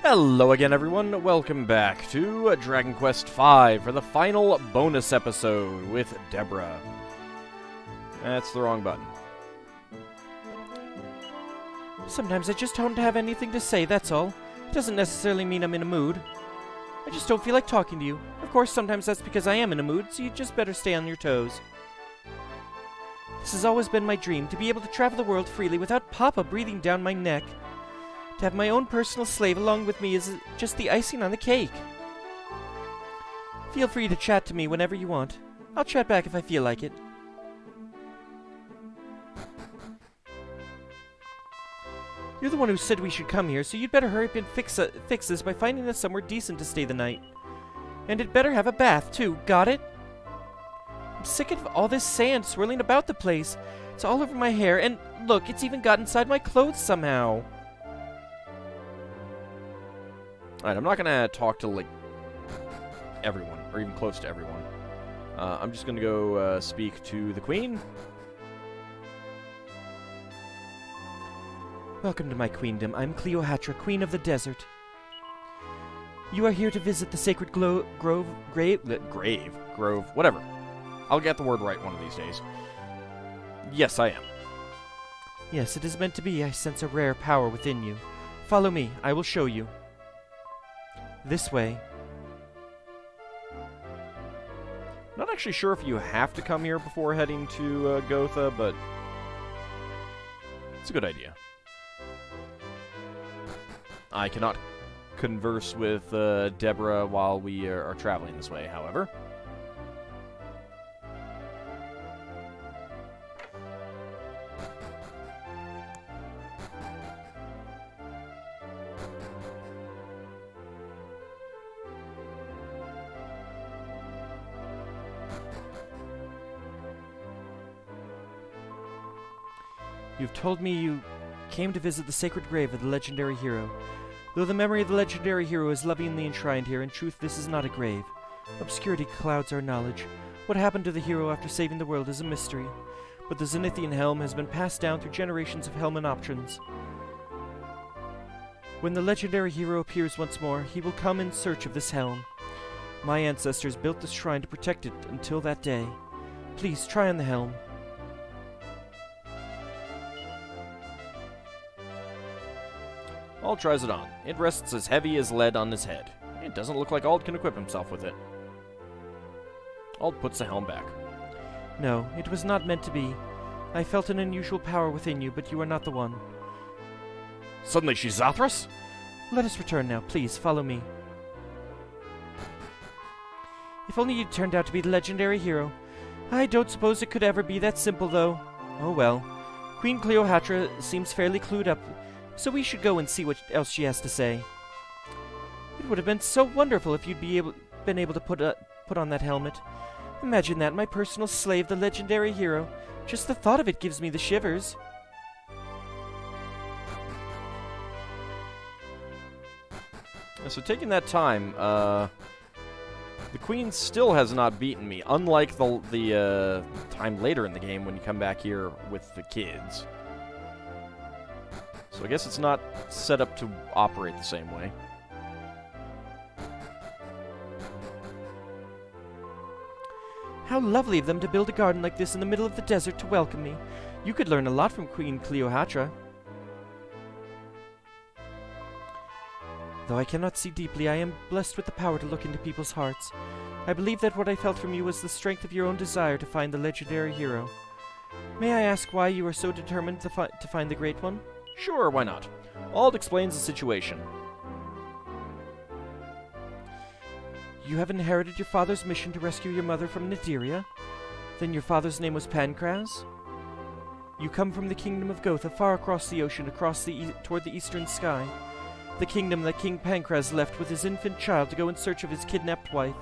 Hello again, everyone. Welcome back to Dragon Quest V for the final bonus episode with Debra. That's the wrong button. Sometimes I just don't have anything to say, that's all. It doesn't necessarily mean I'm in a mood. I just don't feel like talking to you. Of course, sometimes that's because I am in a mood, so you just better stay on your toes. This has always been my dream, to be able to travel the world freely without Papa breathing down my neck. To have my own personal slave along with me is just the icing on the cake. Feel free to chat to me whenever you want. I'll chat back if I feel like it. You're the one who said we should come here, so you'd better hurry up and fix this by finding us somewhere decent to stay the night. And it better have a bath, too. Got it? I'm sick of all this sand swirling about the place. It's all over my hair, and look, it's even got inside my clothes somehow. Alright, I'm not gonna talk to, like, everyone, or even close to everyone. I'm just gonna go speak to the Queen. Welcome to my queendom. I'm Cleopatra, Queen of the Desert. You are here to visit the sacred grove, whatever. I'll get the word right one of these days. Yes, I am. Yes, it is meant to be. I sense a rare power within you. Follow me. I will show you. This way. Not actually sure if you have to come here before heading to Gotha, but it's a good idea. I cannot converse with Deborah while we are traveling this way, however. You've told me you came to visit the sacred grave of the legendary hero. Though the memory of the legendary hero is lovingly enshrined here, in truth this is not a grave. Obscurity clouds our knowledge. What happened to the hero after saving the world is a mystery. But the Zenithian helm has been passed down through generations of helmet options. When the legendary hero appears once more, he will come in search of this helm. My ancestors built this shrine to protect it until that day. Please, try on the helm. Ald tries it on. It rests as heavy as lead on his head. It doesn't look like Ald can equip himself with it. Ald puts the helm back. No, it was not meant to be. I felt an unusual power within you, but you are not the one. Suddenly she's Zathras? Let us return now. Please, follow me. If only you'd turned out to be the legendary hero. I don't suppose it could ever be that simple, though. Oh well. Queen Cleopatra seems fairly clued up, so we should go and see what else she has to say. It would have been so wonderful if you'd been able to put on that helmet. Imagine that, my personal slave, the legendary hero. Just the thought of it gives me the shivers. So taking that time, the Queen still has not beaten me, unlike the time later in the game when you come back here with the kids. So I guess it's not set up to operate the same way. How lovely of them to build a garden like this in the middle of the desert to welcome me. You could learn a lot from Queen Cleopatra. Though I cannot see deeply, I am blessed with the power to look into people's hearts. I believe that what I felt from you was the strength of your own desire to find the legendary hero. May I ask why you are so determined to find the Great One? Sure, why not? Ald explains the situation. You have inherited your father's mission to rescue your mother from Nigeria? Then your father's name was Pancraz? You come from the kingdom of Gotha, far across the ocean, toward the eastern sky. The kingdom that King Pancraz left with his infant child to go in search of his kidnapped wife.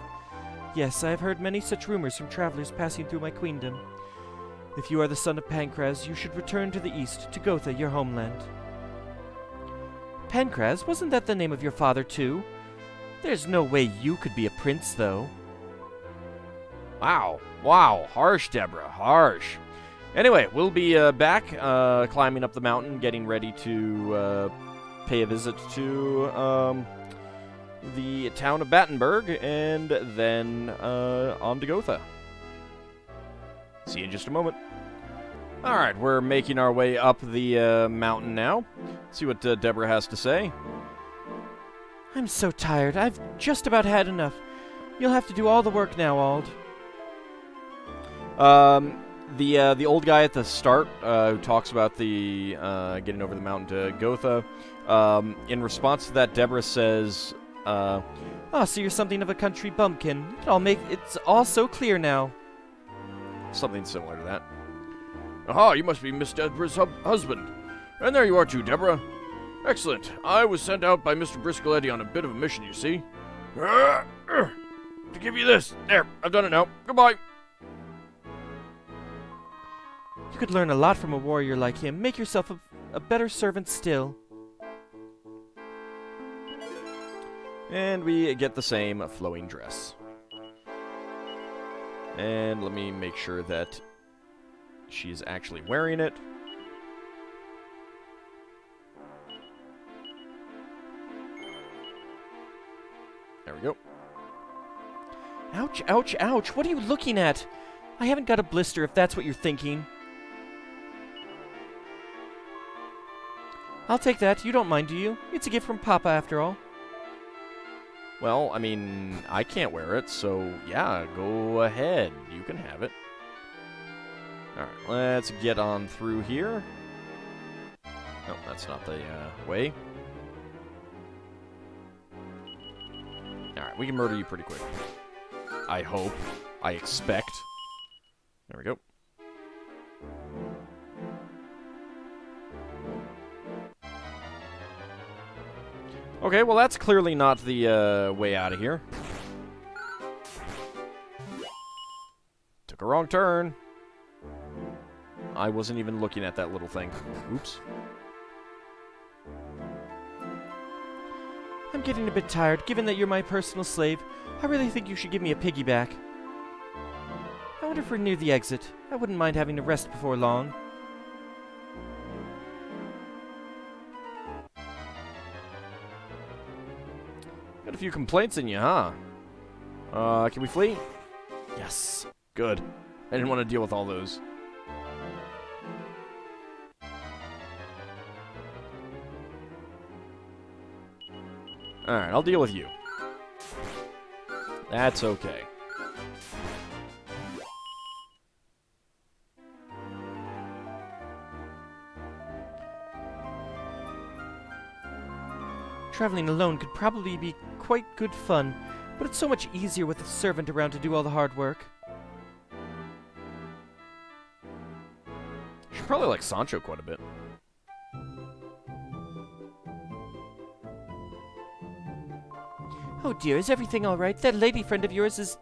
Yes, I have heard many such rumors from travelers passing through my queendom. If you are the son of Pancraz, you should return to the east, to Gotha, your homeland. Pancraz? Wasn't that the name of your father, too? There's no way you could be a prince, though. Wow. Wow. Harsh, Deborah. Harsh. Anyway, we'll be back climbing up the mountain, getting ready to pay a visit to the town of Battenberg, and then on to Gotha. See you in just a moment. Alright, we're making our way up the mountain now. See what Deborah has to say. I'm so tired. I've just about had enough. You'll have to do all the work now, Ald. The old guy at the start who talks about the getting over the mountain to Gotha, in response to that, Deborah says, so you're something of a country bumpkin. It's all so clear now. Something similar to that. Aha, you must be Miss Deborah's husband. And there you are too, Deborah. Excellent. I was sent out by Mr. Briscoletti on a bit of a mission, you see. To give you this. There, I've done it now. Goodbye. You could learn a lot from a warrior like him. Make yourself a better servant still. And we get the same flowing dress. And let me make sure that she's actually wearing it. There we go. Ouch, ouch, ouch. What are you looking at? I haven't got a blister if that's what you're thinking. I'll take that. You don't mind, do you? It's a gift from Papa, after all. Well, I mean, I can't wear it, so yeah, go ahead. You can have it. Alright, let's get on through here. No, that's not the way. Alright, we can murder you pretty quick. I hope. I expect. There we go. Okay, well that's clearly not the way out of here. Took a wrong turn. I wasn't even looking at that little thing. Oops. I'm getting a bit tired. Given that you're my personal slave, I really think you should give me a piggyback. I wonder if we're near the exit. I wouldn't mind having a rest before long. Got a few complaints in you, huh? Can we flee? Yes. Good. I didn't want to deal with all those. Alright, I'll deal with you. That's okay. Traveling alone could probably be quite good fun, but it's so much easier with a servant around to do all the hard work. She probably likes Sancho quite a bit. Oh dear, is everything all right? That lady friend of yours is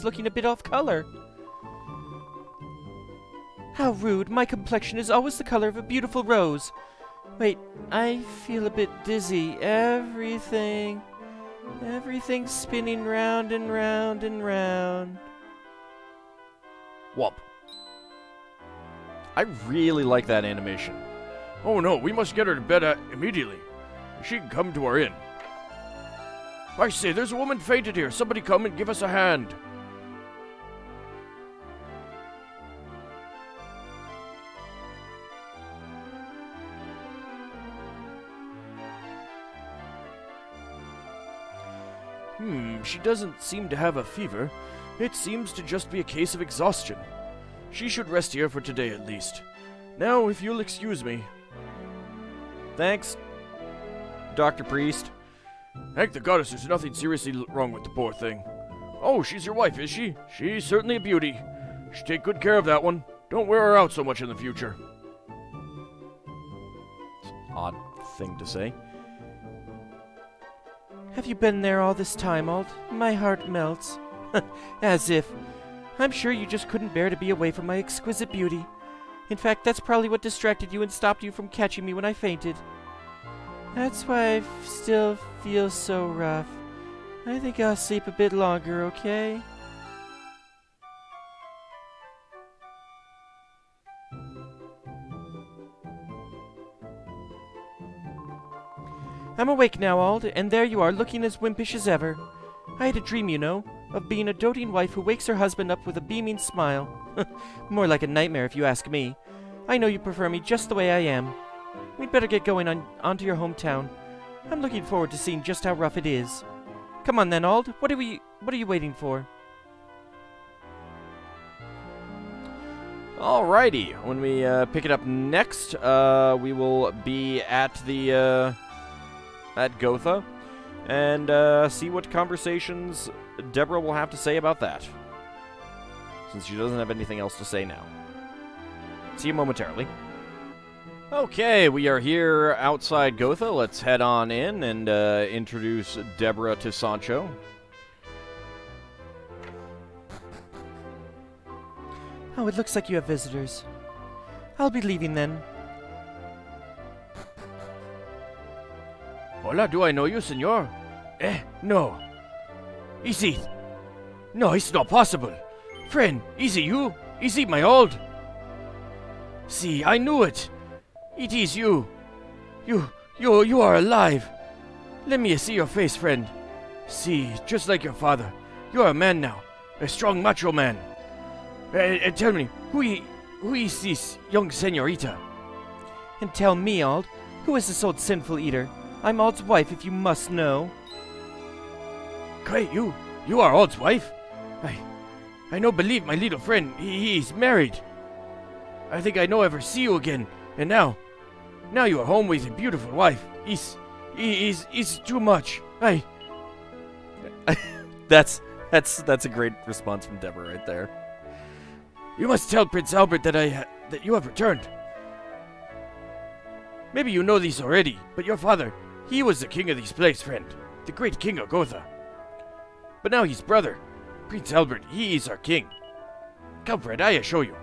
looking a bit off color. How rude. My complexion is always the color of a beautiful rose. Wait, I feel a bit dizzy. Everything's spinning round and round and round. Whomp. I really like that animation. Oh no, we must get her to bed immediately. She can come to our inn. I say, there's a woman fainted here. Somebody come and give us a hand. She doesn't seem to have a fever. It seems to just be a case of exhaustion. She should rest here for today at least. Now, if you'll excuse me. Thanks, Dr. Priest. Thank the goddess there's nothing seriously wrong with the poor thing. Oh, she's your wife, is she? She's certainly a beauty. Should take good care of that one. Don't wear her out so much in the future. It's an odd thing to say. Have you been there all this time, Ald? My heart melts. As if. I'm sure you just couldn't bear to be away from my exquisite beauty. In fact, that's probably what distracted you and stopped you from catching me when I fainted. That's why I still feel so rough. I think I'll sleep a bit longer, okay? I'm awake now, Ald, and there you are, looking as wimpish as ever. I had a dream, you know, of being a doting wife who wakes her husband up with a beaming smile. More like a nightmare, if you ask me. I know you prefer me just the way I am. We'd better get going onto your hometown. I'm looking forward to seeing just how rough it is. Come on then, Ald. What are you waiting for? Alrighty, when we pick it up next, we will be at the at Gotha, and see what conversations Deborah will have to say about that, since she doesn't have anything else to say now. See you momentarily. Okay, we are here outside Gotha. Let's head on in and introduce Deborah to Sancho. Oh, it looks like you have visitors. I'll be leaving then. Hola, do I know you, senor? No. Is it? No, it's not possible. Friend, is it you? Is it my old? See, I knew it. It is you. You are alive. Let me see your face, friend. See, just like your father. You are a man now. A strong macho man. Tell me, who is this young senorita? And tell me, Ald, who is this old sinful eater? I'm Ald's wife, if you must know. Great, you are Ald's wife? I no believe my little friend, he is married. I think I no ever see you again, and now you are home with a beautiful wife. Is too much. That's a great response from Deborah right there. You must tell Prince Albert that you have returned. Maybe you know this already, but your father, he was the king of this place, friend. The great king of Gotha. But now his brother, Prince Albert, he is our king. Come, friend, I assure you.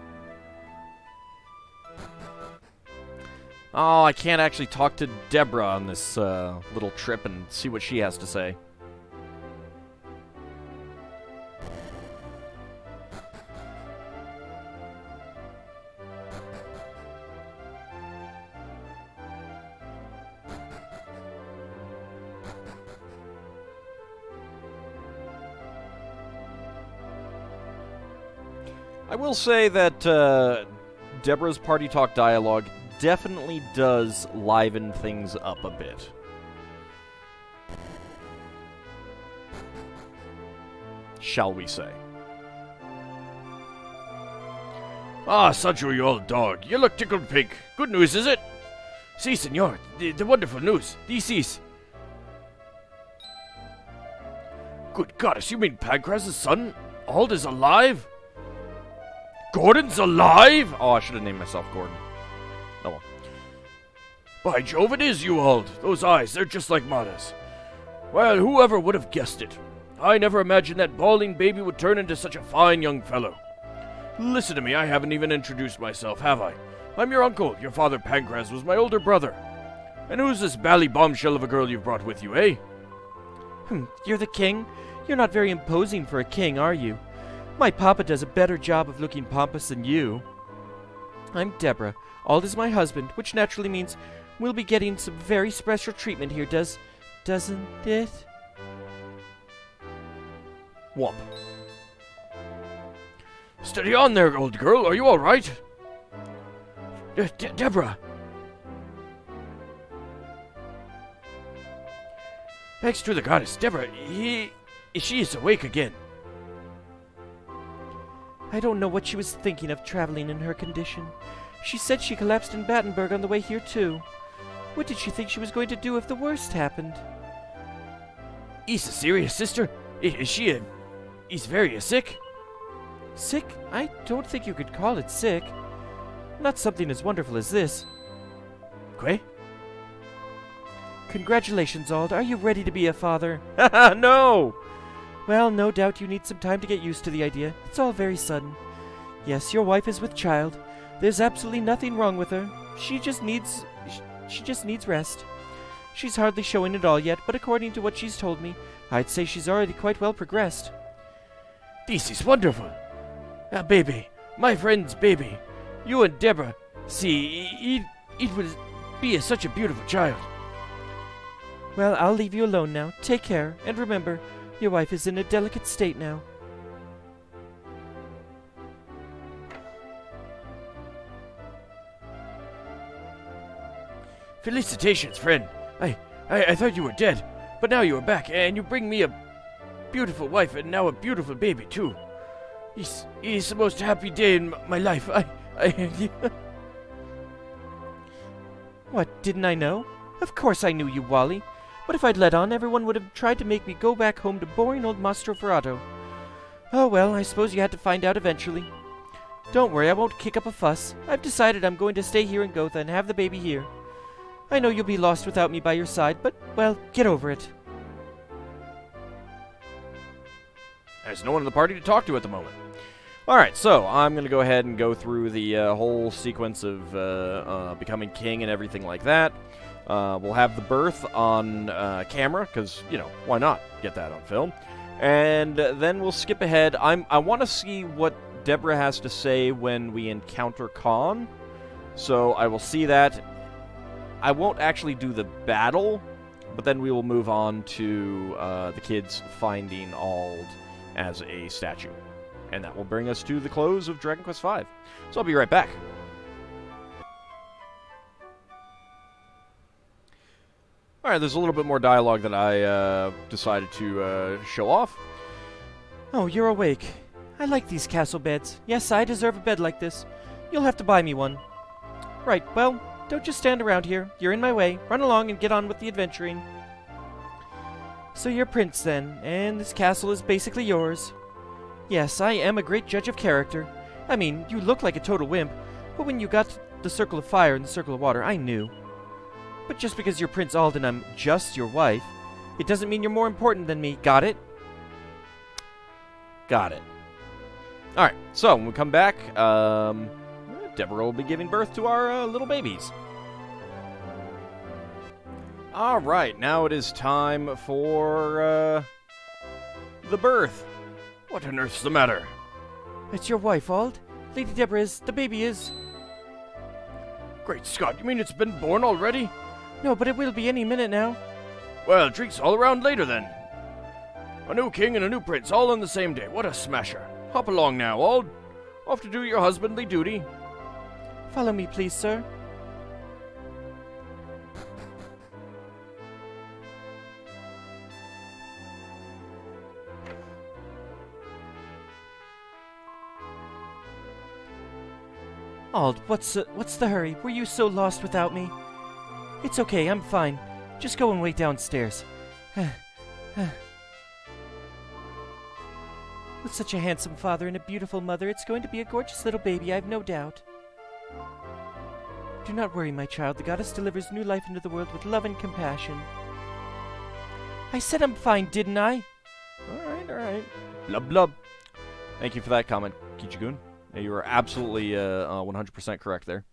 Oh, I can't actually talk to Deborah on this little trip and see what she has to say. I will say that Deborah's party talk dialogue definitely does liven things up a bit. Shall we say. Ah, Sancho, you old dog. You look tickled pink. Good news, is it? Si, senor. The wonderful news. This is... Good goddess, you mean Pancraz's son, Ald, is alive? Gordon's alive? Oh, I should have named myself Gordon. Oh well. By Jove, it is you, Ald. Those eyes, they're just like Mada's. Well, whoever would have guessed it? I never imagined that balding baby would turn into such a fine young fellow. Listen to me, I haven't even introduced myself, have I? I'm your uncle. Your father, Pancraz, was my older brother. And who's this bally bombshell of a girl you've brought with you, eh? You're the king? You're not very imposing for a king, are you? My papa does a better job of looking pompous than you. I'm Deborah. Ald is my husband, which naturally means we'll be getting some very special treatment here, doesn't it? Whoop. Steady on there, old girl. Are you all right? Deborah. Thanks to the goddess, Deborah, she is awake again. I don't know what she was thinking of traveling in her condition. She said she collapsed in Battenberg on the way here, too. What did she think she was going to do if the worst happened? Is serious, sister? Is very sick? Sick? I don't think you could call it sick. Not something as wonderful as this. Quay? Congratulations, Ald. Are you ready to be a father? No! Well, no doubt you need some time to get used to the idea. It's all very sudden. Yes, your wife is with child. There's absolutely nothing wrong with her. She just needs rest. She's hardly showing it all yet, but according to what she's told me, I'd say she's already quite well progressed. This is wonderful. Baby, my friend's baby. You and Deborah. See, it will be such a beautiful child. Well, I'll leave you alone now. Take care, and remember, your wife is in a delicate state now. Felicitations, friend. I thought you were dead, but now you are back, and you bring me a beautiful wife and now a beautiful baby, too. It's the most happy day in my life. What, didn't I know? Of course I knew you, Wally. But if I'd let on, everyone would have tried to make me go back home to boring old Mostroferrato. Oh well, I suppose you had to find out eventually. Don't worry, I won't kick up a fuss. I've decided I'm going to stay here in Gotha and have the baby here. I know you'll be lost without me by your side, but, well, get over it. There's no one in the party to talk to at the moment. Alright, so I'm going to go ahead and go through the whole sequence of becoming king and everything like that. We'll have the birth on camera, because, you know, why not get that on film? And then we'll skip ahead. I want to see what Deborah has to say when we encounter Khan. So I will see that. I won't actually do the battle, but then we will move on to the kids finding Ald as a statue. And that will bring us to the close of Dragon Quest V. So I'll be right back. Alright, there's a little bit more dialogue that I decided to show off. Oh, you're awake. I like these castle beds. Yes, I deserve a bed like this. You'll have to buy me one. Right, well, don't just stand around here. You're in my way. Run along and get on with the adventuring. So you're Prince, then, and this castle is basically yours. Yes, I am a great judge of character. I mean, you look like a total wimp, but when you got the Circle of Fire and the Circle of Water, I knew. But just because you're Prince Ald and I'm just your wife, it doesn't mean you're more important than me. Got it? Got it. Alright, so when we come back, Deborah will be giving birth to our little babies. Alright, now it is time for the birth. What on earth's the matter? It's your wife, Ald. Lady Deborah is... the baby is... Great Scott, you mean it's been born already? No, but it will be any minute now. Well, drinks all around later then. A new king and a new prince all on the same day. What a smasher. Hop along now, Ald. Off to do your husbandly duty. Follow me, please, sir. Ald, what's the hurry? Were you so lost without me? It's okay, I'm fine. Just go and wait downstairs. With such a handsome father and a beautiful mother, it's going to be a gorgeous little baby, I've no doubt. Do not worry, my child. The goddess delivers new life into the world with love and compassion. I said I'm fine, didn't I? Alright. Blub blub. Thank you for that comment, Kichigun. Yeah, you were absolutely 100% correct there.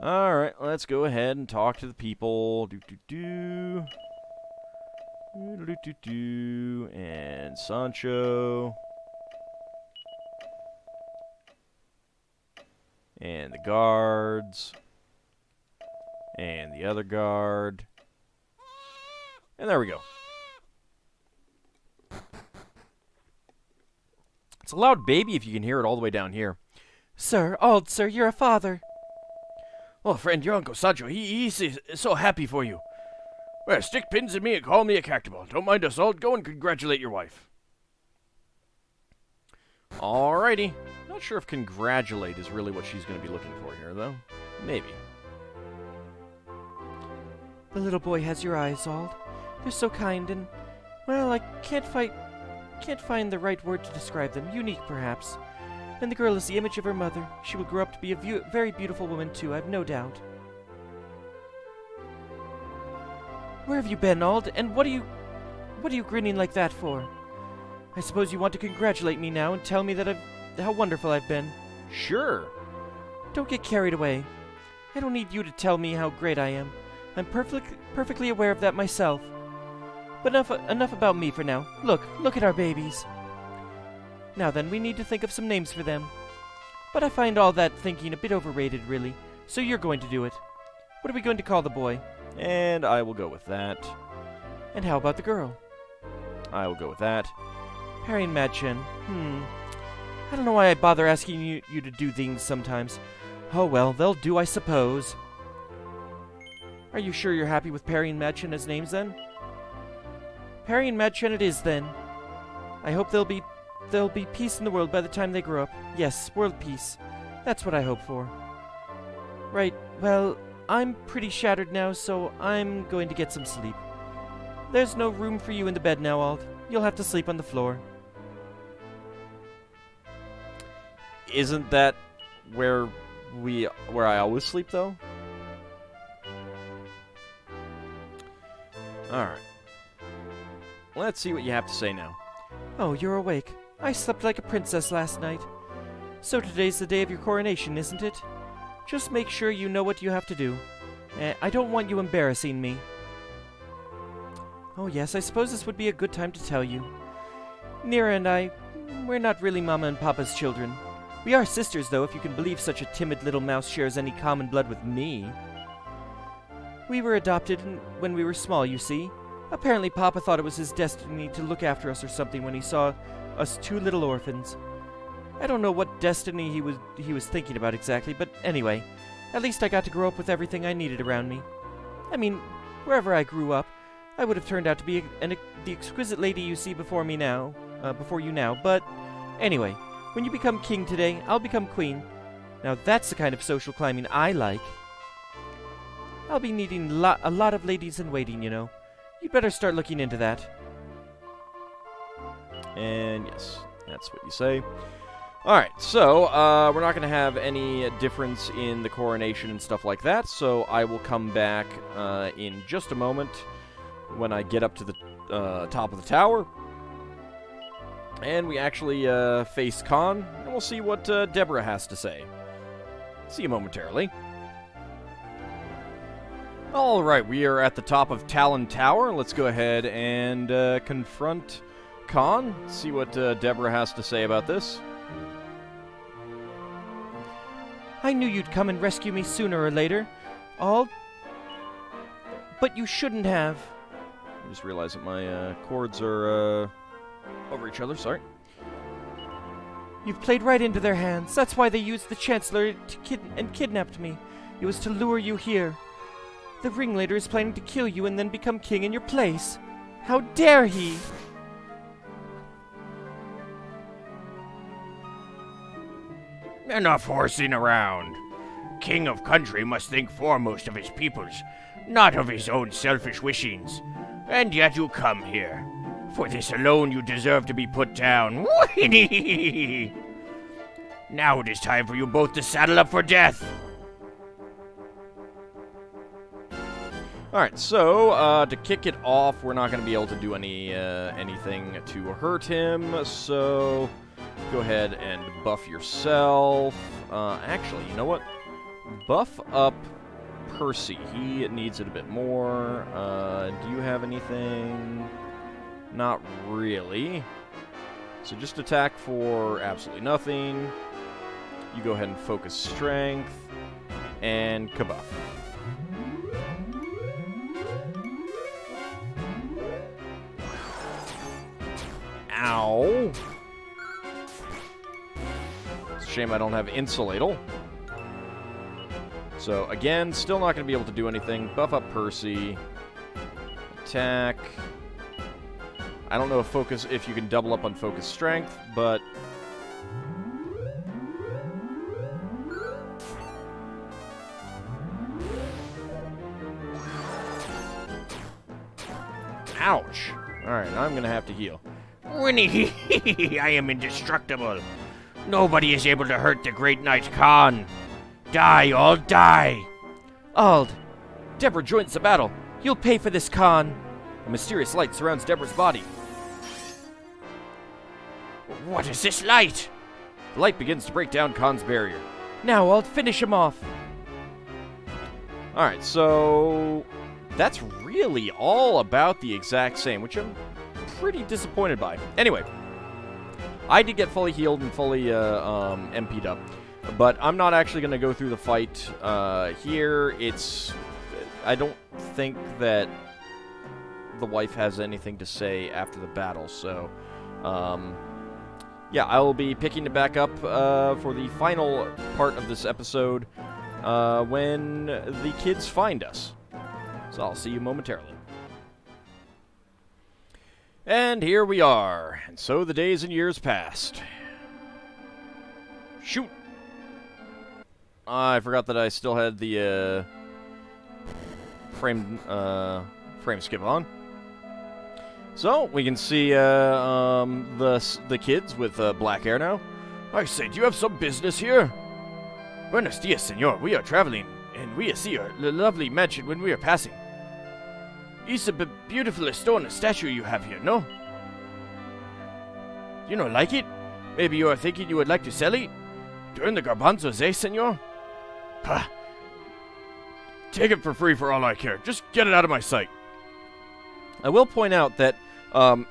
Alright, let's go ahead and talk to the people. And Sancho. And the guards. And the other guard. And there we go. It's a loud baby if you can hear it all the way down here. Sir, Ald, sir, you're a father. Oh, friend, your Uncle Sancho, he's so happy for you. Well, stick pins in me and call me a cactable. Don't mind us, Ald. Go and congratulate your wife. Alrighty. Not sure if congratulate is really what she's going to be looking for here, though. Maybe. The little boy has your eyes, Ald. They're so kind and, well, I can't find the right word to describe them. Unique, perhaps. And the girl is the image of her mother. She will grow up to be a very beautiful woman, too, I've no doubt. Where have you been, Ald? And what are you grinning like that for? I suppose you want to congratulate me now and tell me that how wonderful I've been. Sure. Don't get carried away. I don't need you to tell me how great I am. I'm perfectly aware of that myself. But enough about me for now. Look at our babies. Now then, we need to think of some names for them. But I find all that thinking a bit overrated, really. So you're going to do it. What are we going to call the boy? And I will go with that. And how about the girl? I will go with that. Harry and Madchen. I don't know why I bother asking you to do things sometimes. Oh well, they'll do, I suppose. Are you sure you're happy with Perry and Madchen as names, then? Perry and Madchen it is, then. I hope there'll be peace in the world by the time they grow up. Yes, world peace. That's what I hope for. Right, well, I'm pretty shattered now, so I'm going to get some sleep. There's no room for you in the bed now, Ald. You'll have to sleep on the floor. Isn't that where I always sleep, though? Alright. Let's see what you have to say now. Oh, you're awake. I slept like a princess last night. So today's the day of your coronation, isn't it? Just make sure you know what you have to do. I don't want you embarrassing me. Oh yes, I suppose this would be a good time to tell you. Nira and I, we're not really Mama and Papa's children. We are sisters, though, if you can believe such a timid little mouse shares any common blood with me. We were adopted when we were small, you see. Apparently Papa thought it was his destiny to look after us or something when he saw us two little orphans. I don't know what destiny he was thinking about exactly, but anyway, at least I got to grow up with everything I needed around me. I mean, wherever I grew up, I would have turned out to be the exquisite lady you see before you now, but anyway, when you become king today, I'll become queen. Now that's the kind of social climbing I like. I'll be needing a lot of ladies in waiting, you know. You'd better start looking into that. And yes, that's what you say. Alright, so we're not going to have any difference in the coronation and stuff like that, so I will come back in just a moment when I get up to the top of the tower. And we actually face Khan, and we'll see what Deborah has to say. See you momentarily. Alright, we are at the top of Talon Tower. Let's go ahead and confront Khan, see what Deborah has to say about this. I knew you'd come and rescue me sooner or later, Ald. But you shouldn't have. I just realized that my cords are over each other, sorry. You've played right into their hands. That's why they used the Chancellor and kidnapped me. It was to lure you here. The ringleader is planning to kill you and then become king in your place. How dare he! Enough horsing around. King of country must think foremost of his peoples, not of his own selfish wishings. And yet you come here. For this alone you deserve to be put down. Now it is time for you both to saddle up for death. Alright, so to kick it off, we're not going to be able to do anything to hurt him, so go ahead and buff yourself. Actually, you know what? Buff up Percy. He needs it a bit more. Do you have anything? Not really. So just attack for absolutely nothing. You go ahead and focus strength. And kabuff. Ow. It's a shame I don't have Insulatal. So, again, still not going to be able to do anything. Buff up Percy. Attack. I don't know if you can double up on focus strength, but... Ouch. Alright, now I'm going to have to heal. Winnie, I am indestructible. Nobody is able to hurt the great knight Khan. Die, all die! Ald, Deborah joins the battle. You'll pay for this, Khan. A mysterious light surrounds Deborah's body. What is this light? The light begins to break down Khan's barrier. Now, Ald, finish him off. Alright, so... that's really all about the exact same, which I'm pretty disappointed by. Anyway, I did get fully healed and fully MP'd up. But I'm not actually going to go through the fight here. I don't think that the wife has anything to say after the battle, so yeah, I will be picking it back up for the final part of this episode when the kids find us. So I'll see you momentarily. And here we are. And so the days and years passed. Shoot! I forgot that I still had the frame skip on. So we can see the kids with black hair now. I say, do you have some business here? Buenos dias, senor. We are traveling, and we see your lovely mansion when we are passing. It's a beautiful stone statue you have here, no? You don't like it? Maybe you are thinking you would like to sell it? During the garbanzos, eh, senor? Pah. Take it for free for all I care. Just get it out of my sight. I will point out that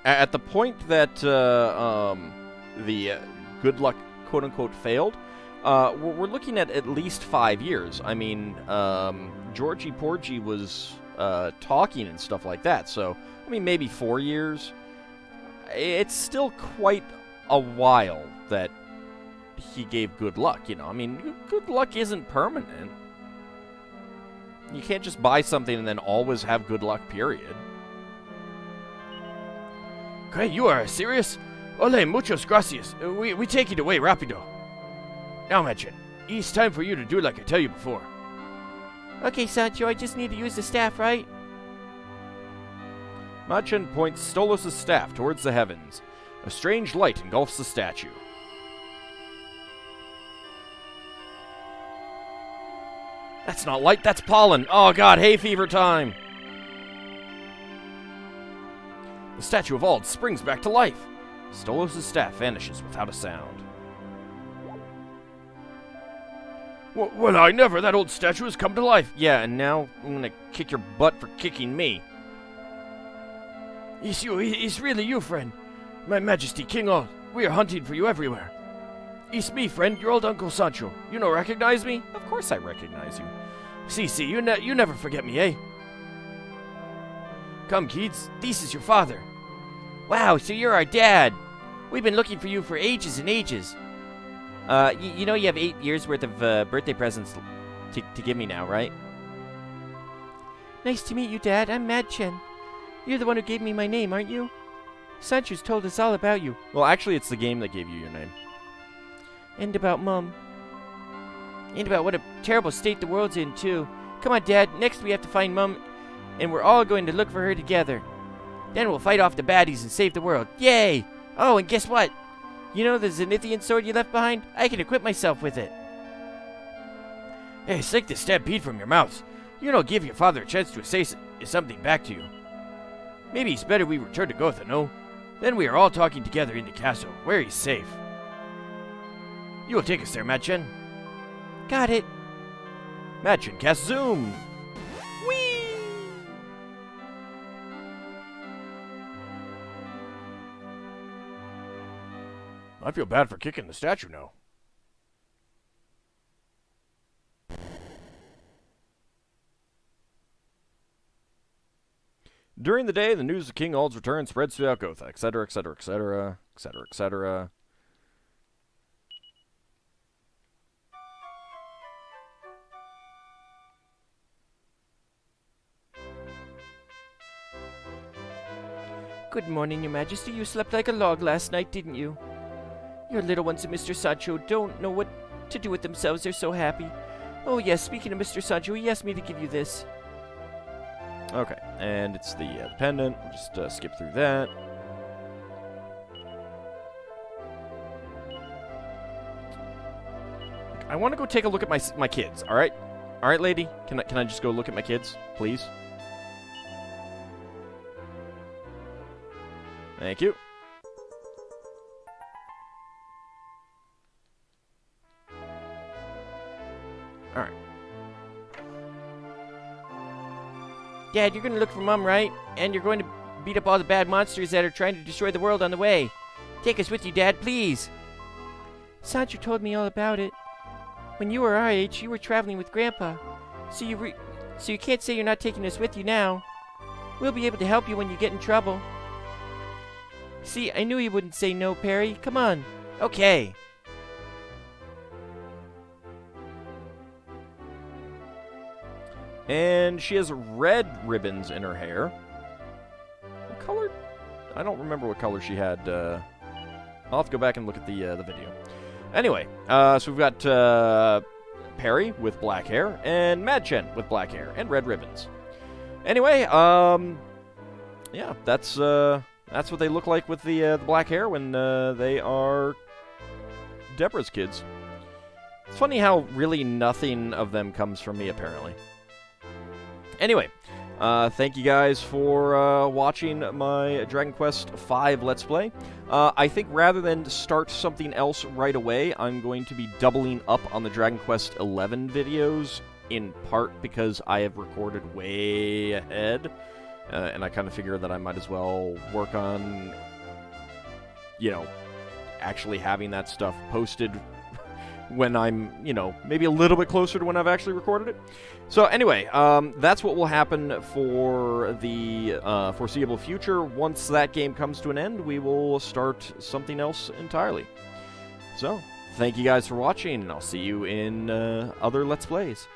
at the point that the good luck, quote-unquote, failed, we're looking at least 5 years. I mean, Georgie Porgy was talking and stuff like that, so, I mean, maybe 4 years. It's still quite a while that he gave good luck, you know. I mean, good luck isn't permanent. You can't just buy something and then always have good luck, period. Great, you are serious? Ole, muchos gracias. We take it away, rapido. Now, Mädchen, it's time for you to do like I tell you before. Okay, Sancho, I just need to use the staff, right? Mädchen points Stolos' staff towards the heavens. A strange light engulfs the statue. That's not light, that's pollen. Oh god, hay fever time. The statue of Auld springs back to life. Stolos' staff vanishes without a sound. Well, I never. That old statue has come to life. Yeah, and now I'm gonna kick your butt for kicking me. It's you. It's really you, friend. My Majesty, King Auld. We are hunting for you everywhere. It's me, friend, your old Uncle Sancho. You no recognize me? Of course I recognize you. See, you never forget me, eh? Come, kids. This is your father. Wow, so you're our dad. We've been looking for you for ages and ages. You know you have 8 years worth of birthday presents to give me now, right? Nice to meet you, Dad. I'm Madchen. You're the one who gave me my name, aren't you? Sancho's told us all about you. Well, actually, it's the game that gave you your name. And about Mum. And about what a terrible state the world's in, too. Come on, Dad. Next we have to find Mum, and we're all going to look for her together. Then we'll fight off the baddies and save the world. Yay! Oh, and guess what? You know the Zenithian sword you left behind? I can equip myself with it. Hey, it's like the stampede from your mouths. You know, give your father a chance to say something back to you. Maybe it's better we return to Gotha, no? Then we are all talking together in the castle, where he's safe. You will take us there, Madchen. Got it. Madchen cast Zoom. Whee! I feel bad for kicking the statue now. During the day, the news of King Auld's return spreads throughout Gotha, etc., etc., etc., etc., etc. Good morning, Your Majesty. You slept like a log last night, didn't you? Your little ones and Mr. Sancho don't know what to do with themselves. They're so happy. Oh, yes, speaking of Mr. Sancho, he asked me to give you this. Okay, and it's the pendant. We'll just skip through that. I want to go take a look at my kids, alright? Alright, lady? Can I just go look at my kids, please? Thank you. Alright. Dad, you're going to look for Mum, right? And you're going to beat up all the bad monsters that are trying to destroy the world on the way. Take us with you, Dad, please. Sancho told me all about it. When you were our age, you were traveling with Grandpa. So you can't say you're not taking us with you now. We'll be able to help you when you get in trouble. See, I knew you wouldn't say no, Perry. Come on. Okay. And she has red ribbons in her hair. What color? I don't remember what color she had. I'll have to go back and look at the video. Anyway, so we've got Perry with black hair and Madchen with black hair and red ribbons. Anyway, yeah, that's what they look like with the black hair when they are Deborah's kids. It's funny how really nothing of them comes from me, apparently. Anyway, thank you guys for watching my Dragon Quest V Let's Play. I think rather than start something else right away, I'm going to be doubling up on the Dragon Quest XI videos, in part because I have recorded way ahead, and I kind of figure that I might as well work on, you know, actually having that stuff posted when I'm, you know, maybe a little bit closer to when I've actually recorded it. So anyway, that's what will happen for the foreseeable future. Once that game comes to an end, we will start something else entirely. So, thank you guys for watching, and I'll see you in other Let's Plays.